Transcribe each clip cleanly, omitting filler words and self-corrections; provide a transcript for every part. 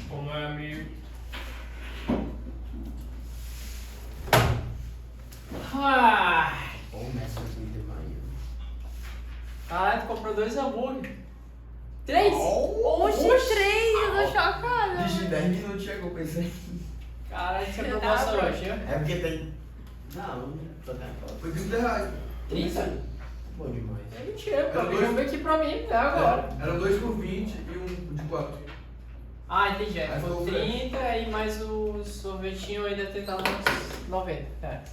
Como é amigo. Ai. Começa aqui de manhã. Caralho, tu comprou 2 hambúrguer. 3? Oxe, 3, eu tô chocada. Vixe, 10 minutos chegou, pensei. Caralho, isso é Eu promoção tava- hoje, viu? É porque tem. Não, só tem foto. Foi 30 reais. 30? Bom demais. É mentira, pô. Era dois- Vamos aqui pra mim, até agora. Era 2 por 20 e um de 4. Ah, entendi. Aí Foi ficou 30 e mais o sorvetinho ainda tentava uns 90. É.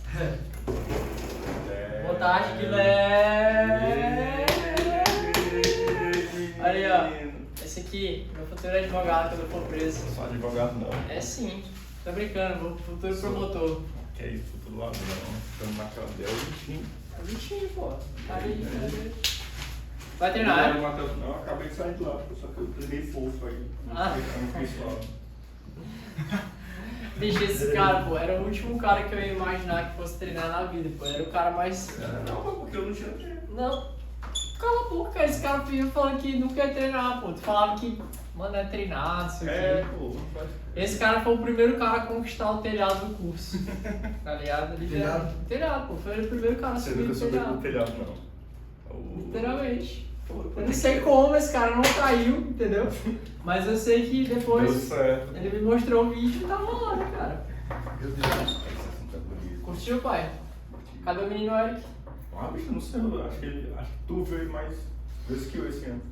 Boa tarde, Guilherme. Aí, ó. Esse aqui, meu futuro advogado quando eu for preso. Não sou advogado não. É sim. Tô brincando, meu futuro promotor. Que é isso, futuro ladrão. Estamos na cadeia, o bichinho. É bichinho, pô. Aí, vai treinar, né? Não, eu acabei de sair de lá, só que eu treinei fofo aí. Ah. Não pessoal. Bicho, esse cara, pô, era o último cara que eu ia imaginar que fosse treinar na vida, pô. Era o cara mais. Não, porque eu não tinha tempo. Não. Cala a boca, esse cara vive falando que nunca ia treinar, pô. Tu falava que, mano, é treinar, não sei o É, quê. pô, não faz. Esse cara foi o primeiro cara a conquistar o telhado do curso. Tá ligado? Telhado? Telhado, pô. Foi o primeiro cara a Você subir nunca o subiu telhado. no telhado, não. Literalmente. Eu não sei como esse cara não caiu, entendeu? Mas eu sei que Deu depois certo. ele me mostrou o vídeo e tava lá, né, cara? Meu Deus. Curtiu, pai? Cadê o menino Eric? Ah, bicho, não sei, eu acho que tu veio mais vezes que eu esse ano.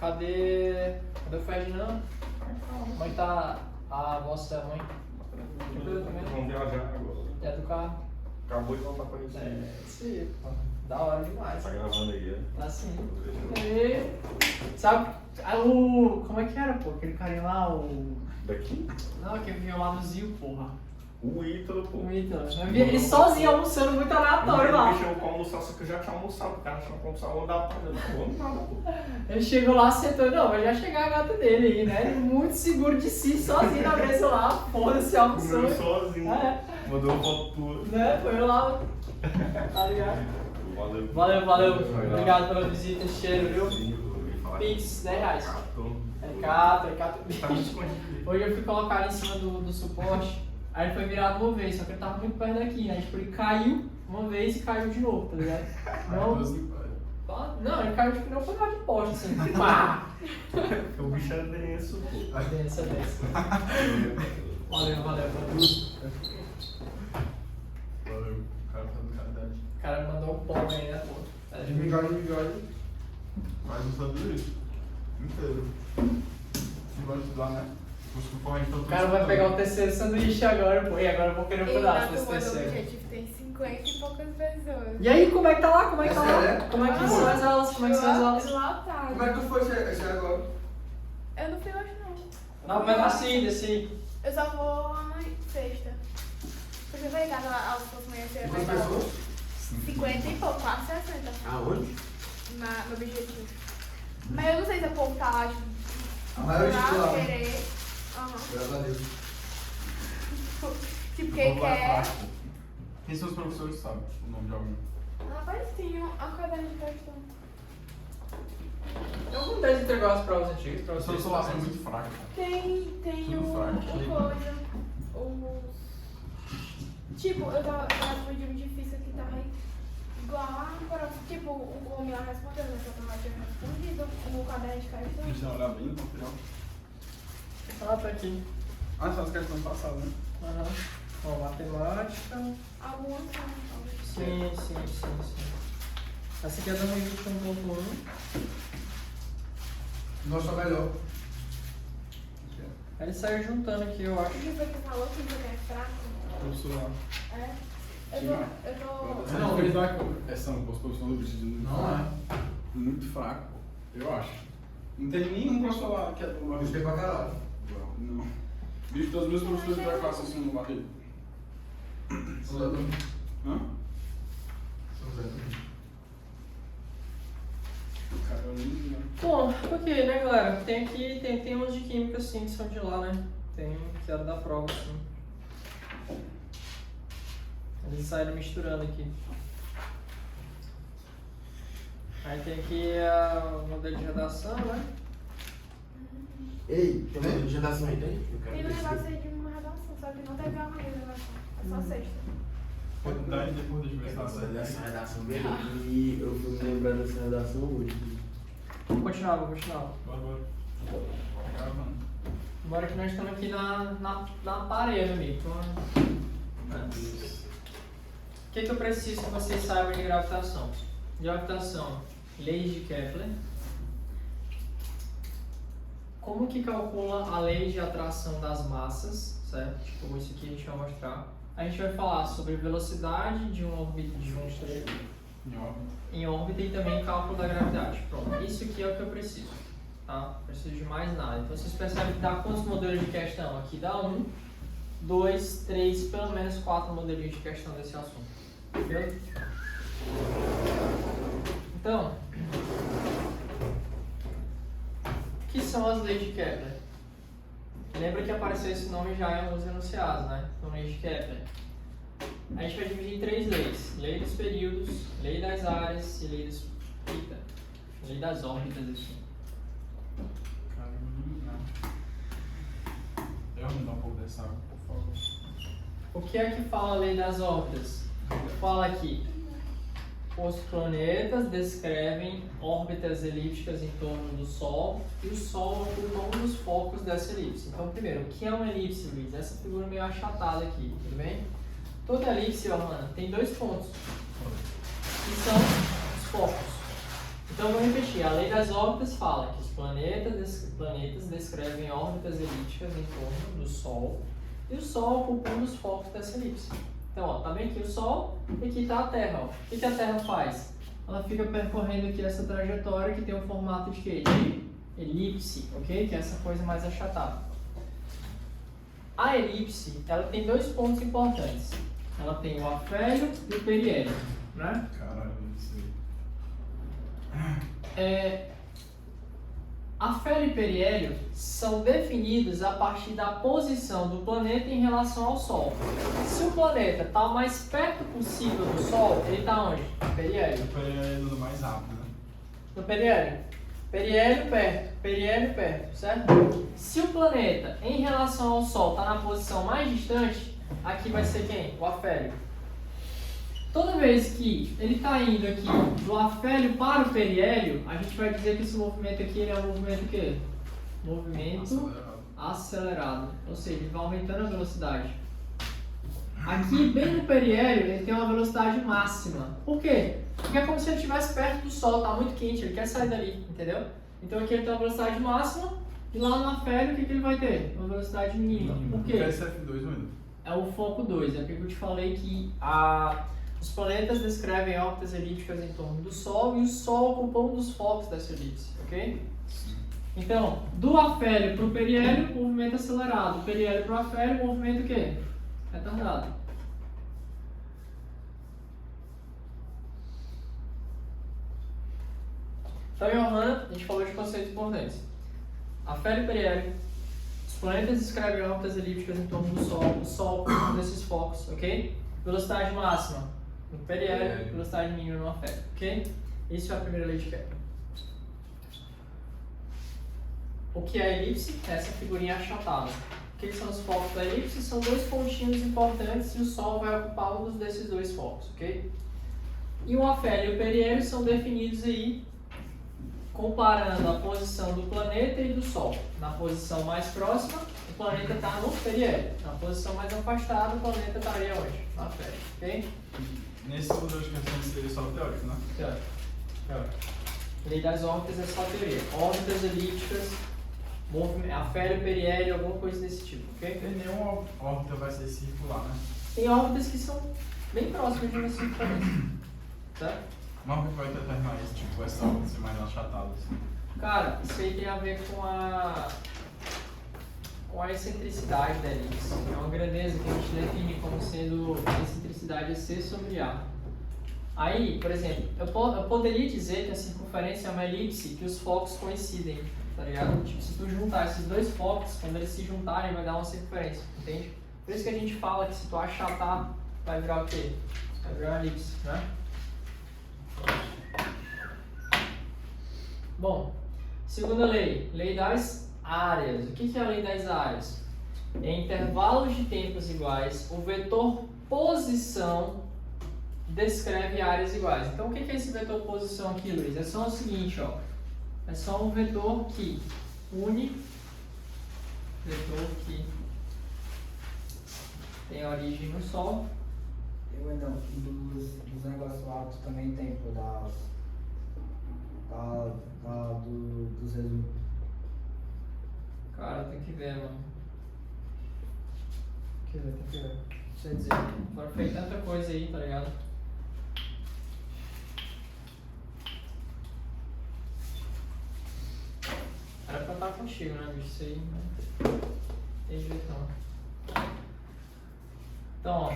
Cadê o Ferdinando? Como é que tá a vossa mãe? Tranquilo também? Vamos viajar agora. É do carro? Acabou de voltar pra Recife. É, isso aí, pô. Da hora demais. Tá gravando aí, é? Tá sim. E, sabe, como é que era, pô? Aquele carinha lá, Daqui? não, aquele vinha lá no Zio, porra. O Ítalo, pô. O Ítalo. Eu vi ele sozinho almoçando muito aleatório lá. Ele me chamou pra almoçar, só que eu já tinha almoçado. O cara chamou pra almoçar, eu vou dar pra ele. Não vou nada, pô. Ele chegou lá, sentou, não, vai já chegar a gata dele aí, né? Ele muito seguro de si, sozinho na mesa lá, foda-se, almoçou. Comeu sozinho. É, Mandou uma foto tua. né? Foi lá, tá ligado? Valeu. Valeu. Obrigado pela visita, cheiro, viu? Pix, 10 reais. É cato. Tá me escondido. Hoje eu fui colocar ele em cima do suporte, aí ele foi virado uma vez, só que ele tava muito perto daqui, né? Tipo, ele caiu uma vez e caiu de novo, tá ligado? Não, ele caiu tipo, não foi lá de poste, assim, pá! O bicho é denso, pô. Densa. Valeu. Valeu. O cara tá do caridade. O cara mandou um pão aí, né, pô? De migode. Mais um sanduíche. Inteiro. Você gosta de estudar, né? O cara vai pegar o terceiro sanduíche agora, pô, e agora eu vou querer um E na pedaço desse turma do terceiro. objetivo tem 50 e poucas pessoas. E aí, como é que tá lá? Como é que tá É lá? sério? Como é que são as aulas? Como é que são as aulas? Lotado. Como é que tu foi esse agora? Eu não fui hoje, não. Não, um pedacinho desse. Eu só vou amanhã, sexta. Porque eu vou em casa aos poucos amanhã, Quantas pessoas? 50 e pouco, quase 60. Aonde? No objetivo. Mas eu não sei se o povo tá lá, tipo, A maioria de lá. querer. Aham. Graças a Deus. Tipo, quem quer. Quem são os professores, sabe? O nome de algum. Rapaz, tinha a caderno de questão. Eu não deixo entregar as provas antigas pra Essa vocês. solução é muito fraca. Tem Tudo o fraco. coisa. Tipo, eu tava pedindo difícil que tava igual a prova. Tipo, o homem lá respondeu, mas eu tava tinha respondido no caderno de questão. Deixa eu olhar bem no material. Ah, tá aqui. Ah, são as questões passadas, né? Aham. Ó, matemática. Algumas são. Sim. Essa aqui é 2021.1. Nossa, melhor. Aí ele saiu juntando aqui, eu O acho. que foi que falou que você é fraco? Professor lá. É. Eu tô. Não, ele dá essa posição do bicho de Não é. muito fraco, eu acho. Não tem nenhum professor lá que é do Gostei pra caralho. Não. Bicho, todos os meus professores da classe assim no barriga. São Zé também. Hã? São Zé também. Cara, eu nem. Bom, ok, né, galera? Tem aqui, tem uns de química, sim, que são de lá, né? Tem que era da prova, sim. Eles saíram misturando aqui. Aí tem aqui o modelo de redação, né? Ei, tem uma redação aí, tem? Eu quero Tem um ver se- negócio aí de uma redação, só que não teve amanhã a redação. É só sexta. Daí depois deixa eu ver se tá certo. Essa redação bem. E eu fui me lembrando dessa redação hoje. Vamos continuar, vamos continuar. Bora. Gravando. Agora que nós estamos aqui na parede, amigo. Meu Deus. O que eu preciso que vocês saibam de gravitação? Gravitação, leis de Kepler. Como que calcula a lei de atração das massas, certo? Tipo, isso aqui a gente vai mostrar. A gente vai falar sobre velocidade de um objeto em órbita e também cálculo da gravidade. Pronto, isso aqui é o que eu preciso, tá? Não preciso de mais nada. Então vocês percebem que dá quantos modelos de questão? Aqui dá 1, 2, 3, pelo menos 4 modelinhos de questão desse assunto. Entendeu? Então, o que são as leis de Kepler? Lembra que apareceu esse nome já em alguns enunciados, né? Então, leis de Kepler. A gente vai dividir em 3 leis: lei dos períodos, lei das áreas e lei das órbitas, assim. Caramba, eu vou me dar um pouco dessa água, por favor. O que é que fala a lei das órbitas? Fala aqui: os planetas descrevem órbitas elípticas em torno do Sol e o Sol ocupa um dos focos dessa elipse. Então, primeiro, o que é uma elipse, Luiz? Essa figura meio achatada aqui, tudo bem? Toda elipse, Johanna, tem 2 pontos, que são os focos. Então, vamos repetir. A lei das órbitas fala que os planetas descrevem órbitas elípticas em torno do Sol e o Sol ocupa um dos focos dessa elipse. Então, ó, tá bem aqui o Sol e aqui está a Terra. Ó. O que a Terra faz? Ela fica percorrendo aqui essa trajetória que tem o formato de quê? De elipse, ok? Que é essa coisa mais achatada. A elipse, ela tem 2 pontos importantes. Ela tem o afélio e o periélio, né? Caralho, isso aí. Afélio e periélio são definidos a partir da posição do planeta em relação ao Sol. Se o planeta está o mais perto possível do Sol, ele está onde? No periélio. É do mais rápido, né? No periélio. Periélio perto, certo? Se o planeta em relação ao Sol está na posição mais distante, aqui vai ser quem? O afélio. Toda vez que ele está indo aqui do afélio para o periélio, a gente vai dizer que esse movimento aqui ele é um movimento o quê? Movimento acelerado. Ou seja, ele vai aumentando a velocidade. Aqui, bem no periélio, ele tem uma velocidade máxima. Por quê? Porque é como se ele estivesse perto do Sol, está muito quente, ele quer sair dali, entendeu? Então aqui ele tem uma velocidade máxima e lá no afélio o que ele vai ter? Uma velocidade mínima. Por quê? SF2 mesmo. É o foco 2, é porque eu te falei que os planetas descrevem órbitas elípticas em torno do Sol e o Sol ocupa um dos focos dessa elipse, ok? Então, do afélio para o periélio, movimento acelerado. Do periélio para o afélio, movimento o quê? Retardado. Então, em Johanna, a gente falou de conceitos importantes. Afélio e periélio. Os planetas descrevem órbitas elípticas em torno do Sol. O Sol ocupa um desses focos, ok? Velocidade máxima no periélio, velocidade mínima no afélio, ok? Isso é a primeira lei de Kepler. O que é a elipse? Essa figurinha achatada. O que são os focos da elipse? São 2 pontinhos importantes e o Sol vai ocupar um desses 2 focos, ok? E o afélio e o periélio são definidos aí comparando a posição do planeta e do Sol. Na posição mais próxima, o planeta está no periélio. Na posição mais afastada, o planeta estaria onde? Na afélio, ok? Nesse modelo de questões seria só teórico, né? Teórico. Lei das órbitas é só teoria. Órbitas elípticas, afélio, periélio, alguma coisa desse tipo, ok? Tem nenhuma órbita vai ser circular, né? Tem órbitas que são bem próximas de uma circunferência, certo? Mas o que vai determinar isso, tipo, essa órbita ser mais achatada, assim? Cara, isso aí tem a ver com a excentricidade da elipse. É uma grandeza que a gente define como sendo a excentricidade é C sobre A. Aí, por exemplo, eu poderia dizer que a circunferência é uma elipse que os focos coincidem, tá ligado? Tipo, se tu juntar esses 2 focos, quando eles se juntarem vai dar uma circunferência, entende? Por isso que a gente fala que se tu achatar, vai virar o quê? Vai virar uma elipse, né? Bom, segunda lei, lei das áreas. O que é a lei das áreas? Em intervalos de tempos iguais, o vetor posição descreve áreas iguais. Então, o que é esse vetor posição aqui, Luiz? É só o seguinte, ó. É só um vetor que une, vetor que tem origem no Sol. Eu ainda, dos negócios lá, tu também tem, pô, dos resumos. Cara, tem que ver, mano. Tem que ver. Deixa eu dizer, foram feito tanta coisa aí, tá ligado? Era pra estar contigo, né, bicho? Isso aí, né? Tem jeito não. Então, ó,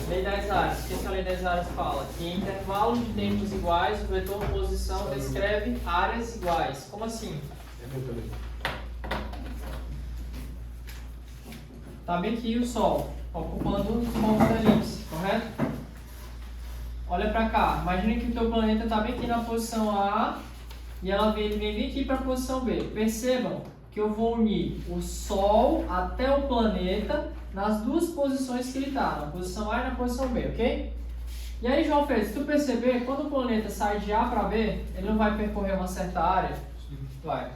lei das áreas. O que a lei das áreas fala? Que em intervalos de tempos iguais, o vetor posição descreve áreas iguais. Como assim? Tá bem aqui o Sol, ocupando os pontos da elipse, correto? Olha pra cá, imagina que o teu planeta está bem aqui na posição A e ela vem aqui para a posição B. Percebam que eu vou unir o Sol até o planeta nas duas posições que ele está, na posição A e na posição B, ok? E aí, João Félix, se tu perceber, quando o planeta sai de A para B, ele não vai percorrer uma certa área? Vai.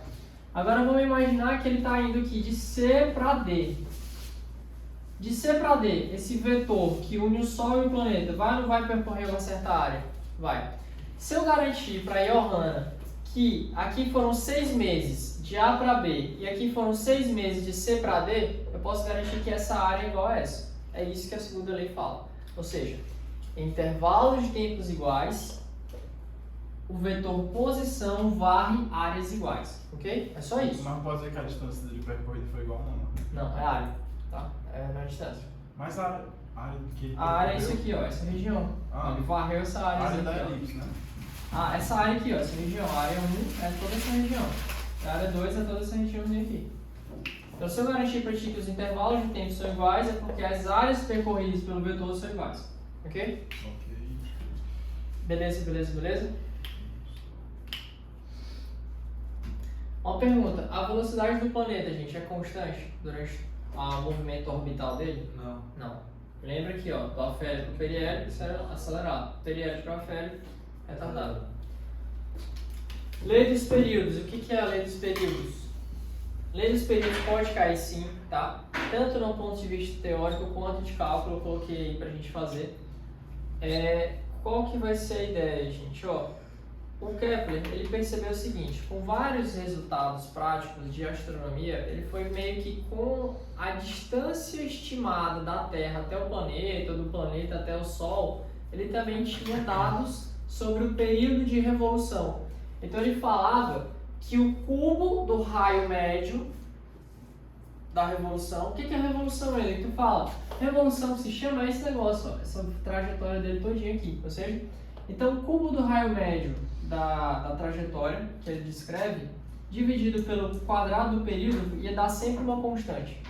Agora vamos imaginar que ele está indo aqui de C para D. De C para D, esse vetor que une o Sol e o planeta, vai ou não vai percorrer uma certa área? Vai. Se eu garantir para a Johanna que aqui foram 6 meses de A para B e aqui foram 6 meses de C para D, eu posso garantir que essa área é igual a essa. É isso que a segunda lei fala. Ou seja, em intervalos de tempos iguais, o vetor posição varre áreas iguais. Ok? É só isso. Mas não pode dizer que a distância dele percorrida foi igual, não. Não, é área. Tá? É na distância. Mas a área que... A área é isso aqui, ó, essa região. Ah. Ele varreu essa área. A área aqui, da ó. elipse, né? Ah, essa área aqui, ó, essa região. A área 1 é toda essa região. A área 2 é toda essa regiãozinha aqui. Então, se eu garantir para ti que os intervalos de tempo são iguais, é porque as áreas percorridas pelo vetor são iguais. Ok? Ok. Beleza, beleza, beleza? Uma pergunta. A velocidade do planeta, gente, é constante durante o movimento orbital dele? Não. Não. Lembra aqui, ó, do aférico para o periélio, isso era acelerado. Periélio para o aférico, retardado. Lei dos períodos. O que é a lei dos períodos? Lei dos períodos pode cair sim, tá? Tanto no ponto de vista teórico quanto de cálculo, eu coloquei aí pra gente fazer. Qual que vai ser a ideia, gente? Ó, o Kepler, ele percebeu o seguinte, com vários resultados práticos de astronomia, ele foi meio que com a distância estimada da Terra até o planeta, do planeta até o Sol, ele também tinha dados sobre o período de revolução. Então ele falava que o cubo do raio médio da revolução, o que é a revolução? Ele que tu fala, revolução se chama esse negócio, ó, essa trajetória dele todinha aqui, ou seja, então o cubo do raio médio da trajetória que ele descreve, dividido pelo quadrado do período, ia dar sempre uma constante.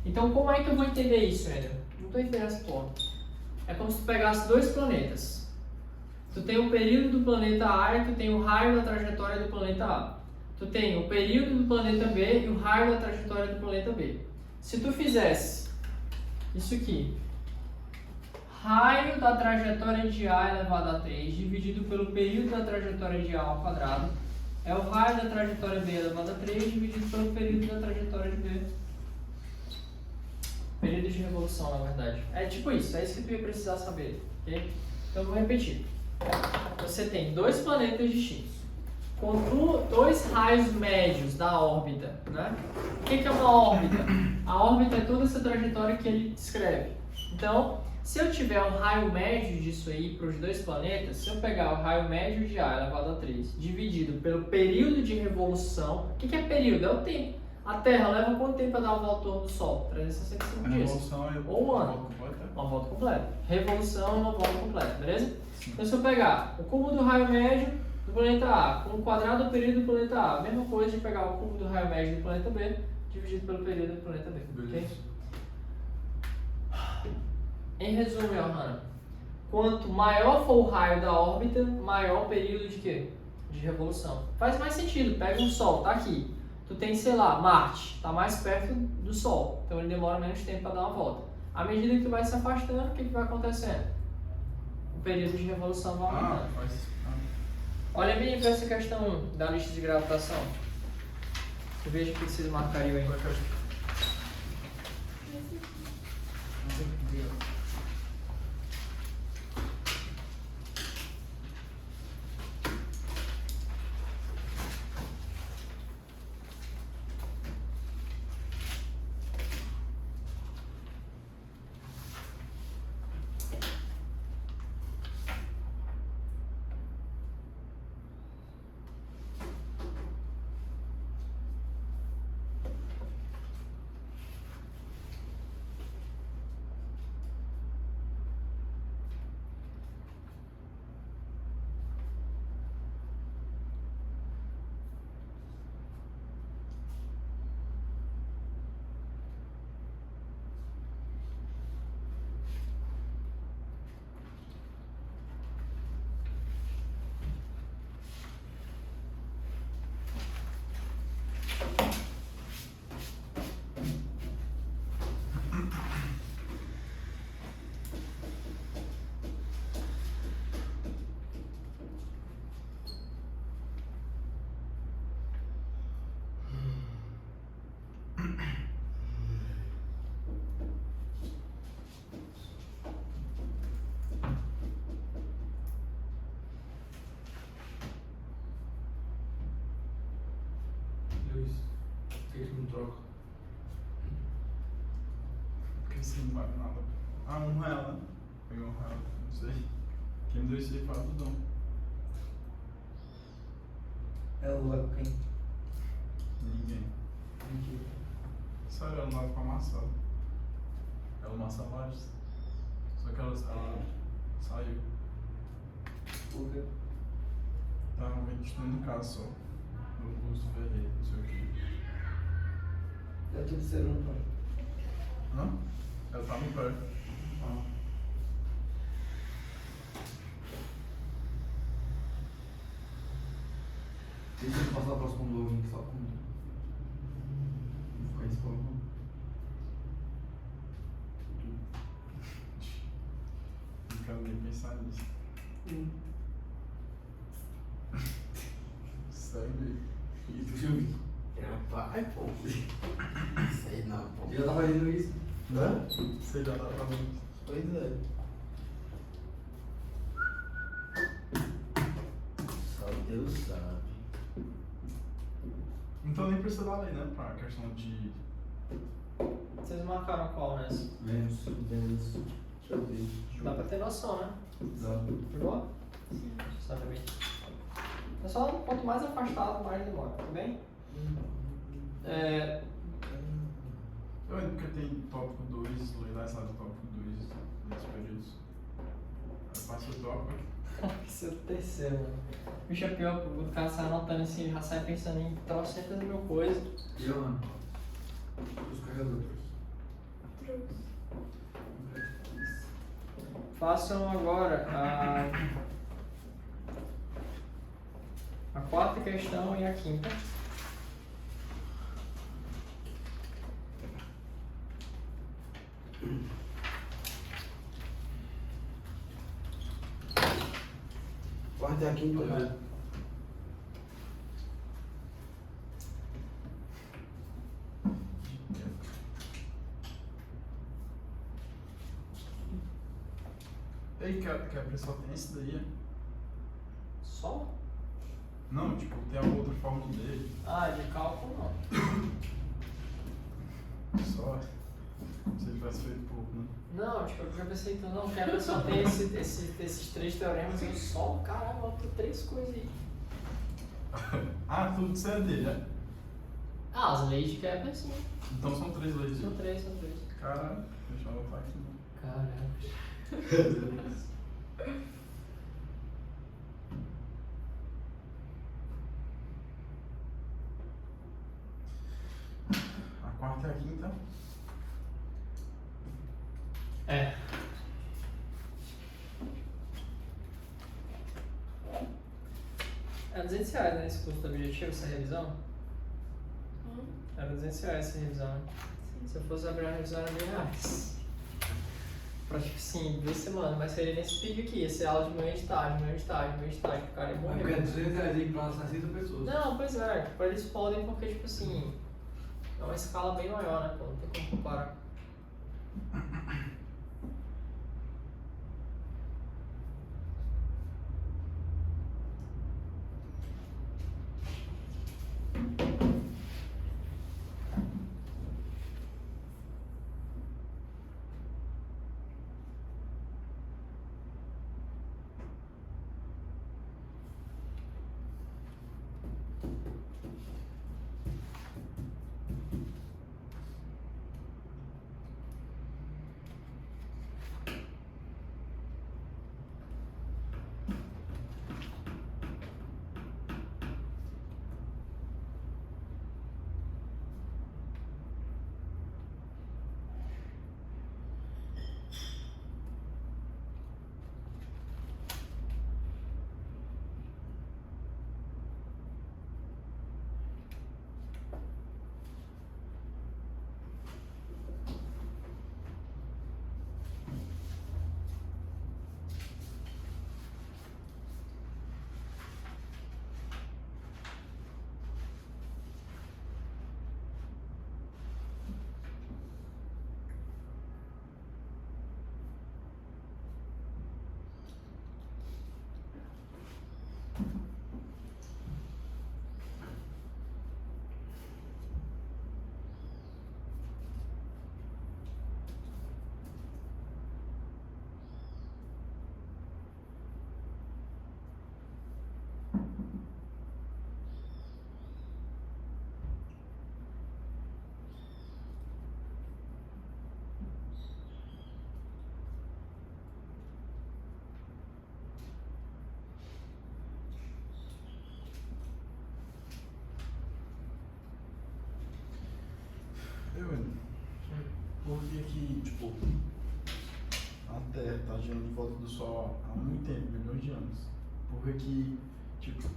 Então como é que eu vou entender isso, Ender? Não estou entendendo essa porra. É como se tu pegasse dois planetas. Tu tem o período do planeta A e tu tem o raio da trajetória do planeta A. Tu tem o período do planeta B e o raio da trajetória do planeta B. Se tu fizesse isso aqui, raio da trajetória de A elevado a 3 dividido pelo período da trajetória de A ao quadrado, é o raio da trajetória B elevado a 3 dividido pelo período da trajetória de B. Período de revolução, na verdade. É tipo isso, é isso que tu ia precisar saber. Okay? Então eu vou repetir. Você tem dois planetas distintos, com dois raios médios da órbita, né? O que é uma órbita? A órbita é toda essa trajetória que ele descreve. Então, se eu tiver um raio médio disso aí para os dois planetas, se eu pegar o raio médio de A elevado a 3, dividido pelo período de revolução, o que é período? É o tempo. A Terra leva quanto tempo para dar uma volta ao torno do Sol? 365 dias. Revolução é Ou um ano. Uma volta completa. Revolução é uma volta completa, beleza? Então se eu pegar o cubo do raio médio do planeta A com o quadrado do período do planeta A, a mesma coisa de pegar o cubo do raio médio do planeta B dividido pelo período do planeta B. Okay? Em resumo, Johanna, quanto maior for o raio da órbita, maior o período de quê? De revolução. Faz mais sentido. Pega um Sol, tá aqui. Tu tem, sei lá, Marte, tá mais perto do Sol, então ele demora menos tempo para dar uma volta. À medida que tu vai se afastando, o que vai acontecendo? O período de revolução vai aumentando. Faz. Olha bem para essa questão da lista de gravitação. Eu vejo o que vocês marcariam aí. Luiz, por que não troca? Porque assim não vale nada. Ah, R$1, né? Peguei R$1, não sei. Quem me deu esse aí foi a Dudão. É o quem? Ninguém. Mentira. Sério, ela não dava pra amassar. Ela amassa lajes. Só que ela saiu. Por quê? Tava vestindo casa só. No curso Ferreira, não sei o que. É tudo ser um pai. Hã? Ela tá no pé. Ah. Deixa eu passar o próximo login só com. Não ficar expondo. Não quero nem pensar nisso. Segue. Deixa eu ver. Rapaz, pô. Sei não, pô. Já tava fazendo isso? Hã? Sei já dá pra ver. Pois é. Só Deus sabe. Então nem precisa da lei, né? Pra questão de. Vocês marcaram qual nessa? Menos. Deus. Deixa eu ver. Dá pra ter noção, né? Dá. Pegou? Exatamente. Pessoal, quanto mais afastado, mais demora, tá bem? Eu ainda porque tem tópico 2, lei lá sabe o tópico 2 nesses períodos. Aí passa o tópico. Esse é o terceiro, mano. Bicho, é pior, o cara sai anotando assim, já sai pensando em trocentas mil coisas. E eu, mano? Os carregadores. Façam agora a quarta questão e a quinta. Quarta e a quinta, né? Ei, que a pessoa tem esse daí? Só? Não, tipo, tem a outra forma dele. Ah, de cálculo não. Só. Se ele tivesse feito pouco, né? Não, tipo, eu já pensei então, não, que a pessoa tem esses três teoremas e só, caralho, botou três coisas aí. Ah, tudo isso é dele, né? Ah, as leis de Kepler sim. Então são 3 leis. São três. Caralho, deixa eu anotar aqui. Caralho. A quarta e a quinta. É. É R$200, né, esse custo objetivo, essa revisão? R$200 essa revisão. Né? Se eu fosse abrir uma revisão era R$1.000. Pra tipo assim, 2 semanas, mas seria nesse vídeo aqui, ia ser aula de manhã de tarde, o cara ia Mas morrer. ganha R$200 aí pra 60 pessoas. Não, pois é, tipo, eles podem porque, tipo assim, é uma escala bem maior, né, pô, não tem como comparar. Por que tipo, a Terra tá girando em volta do Sol há muito tempo, milhões de anos? Por que, tipo,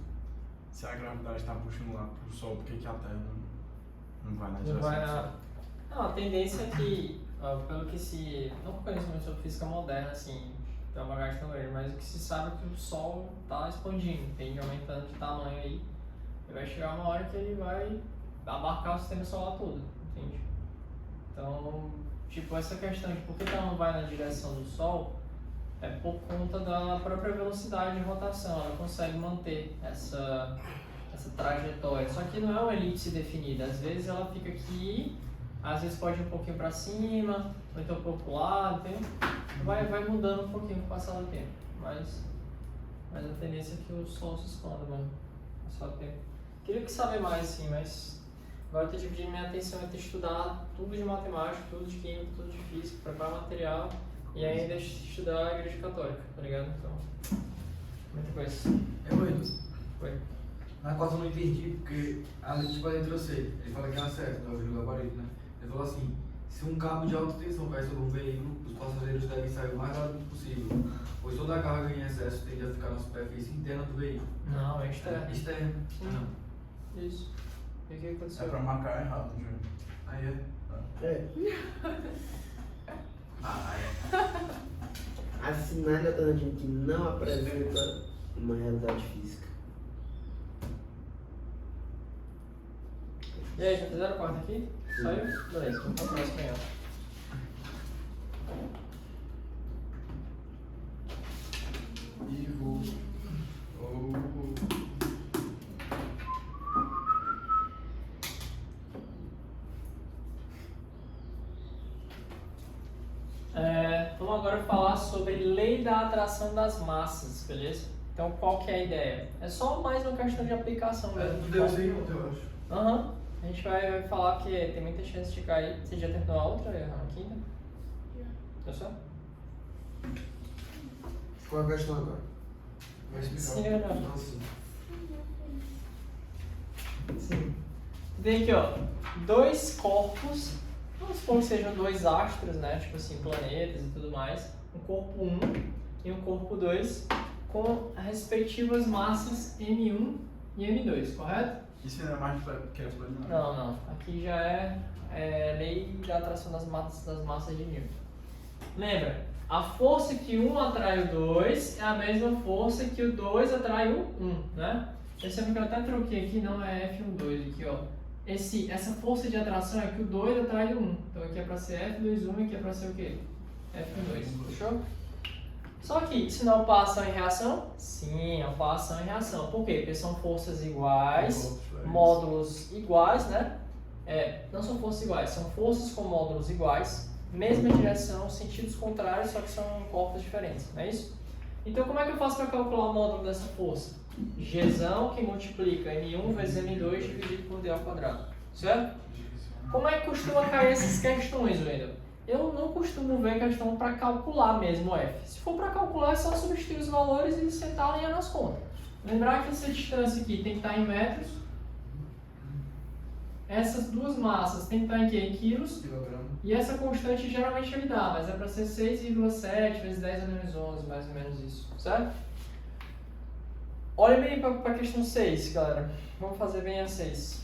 se a gravidade tá puxando lá pro Sol, por que a Terra não vai na Não direção vai do na... Sol? Não, a tendência é que, pelo que se... Não conheço muito sobre física moderna, assim, tem uma bagagem tão grande, mas o que se sabe é que o Sol tá expandindo, entende? Aumentando de tamanho aí. E vai chegar uma hora que ele vai abarcar o sistema solar todo, entende? Então, tipo, essa questão de por que ela não vai na direção do Sol é por conta da própria velocidade de rotação. Ela consegue manter essa trajetória. Só que não é uma elipse definida. Às vezes ela fica aqui, às vezes pode ir um pouquinho para cima, ou então um pouco pro lado, entendeu? Vai mudando um pouquinho com o passar do tempo. Mas a tendência é que o Sol se expanda, mano. Passar do tempo. Queria saber mais, sim, mas agora eu tô dividindo minha atenção entre estudar tudo de matemática, tudo de química, tudo de física, preparar material e ainda estudar a igreja católica, tá ligado? Então, muita coisa. Foi. Na qual eu não entendi, porque a tipo, a letra C, ele fala que é a certa, não é o gabarito, né? Ele falou assim, se um cabo de alta tensão cai sobre um veículo, os passageiros devem sair o mais rápido possível, pois toda a carga em excesso tende a ficar na superfície interna do veículo. Não, é externo. Externa. Sim. Não. Isso. E o que aconteceu? É pra marcar errado, Júlio. Aí é. É. Ah, é. Assinar alternativa que não apresenta uma realidade física. E aí, já fizeram a quarta aqui? Saiu? Beleza, vamos para a próxima aí, ó. Ivo. Vamos agora falar sobre lei da atração das massas, beleza? Então, qual que é a ideia? É só mais uma questão de aplicação mesmo. Tu deu sem ontem, eu acho. Aham. A gente vai falar que tem muita chance de cair. Você já terminou a outra, a quinta? Já só? Qual é a questão agora? Vai explicar. Sim, é verdade. Não, sim. Sim. Tem aqui, ó, 2 corpos, vamos supor que sejam 2 astros, né, tipo assim, planetas e tudo mais, um corpo 1 e um corpo 2, com as respectivas massas M1 e M2, correto? Isso ainda é mais Kepler, não. Não. Aqui já é lei da atração das massas de Newton. Lembra? A força que 1 atrai o 2 é a mesma força que o 2 atrai o 1, né? Esse que eu até troquei aqui, não é F12 aqui, ó. Essa força de atração é que o 2 atrai o 1. Então aqui é para ser F21 e aqui é para ser o quê? F2. Fechou? Só que isso não é uma ação em reação? Sim, é uma ação em reação. Por quê? Porque são forças iguais, módulos iguais, né? Não são forças iguais, são forças com módulos iguais, mesma direção, sentidos contrários, só que são corpos diferentes, não é isso? Então como é que eu faço para calcular o módulo dessa força? Gzão que multiplica M1 vezes M2 dividido por d ao quadrado, certo? Como é que costuma cair essas questões, Wendel? Eu não costumo ver questão para calcular mesmo o F. Se for para calcular, é só substituir os valores e sentar a linha nas contas. Lembrar que essa distância aqui tem que estar em metros. Essas duas massas tem que estar em quê? Em quilos. E essa constante geralmente ele dá, mas é para ser 6,7 vezes 10 a menos 11, mais ou menos isso, certo? Olha bem para a questão 6, galera. Vamos fazer bem a 6.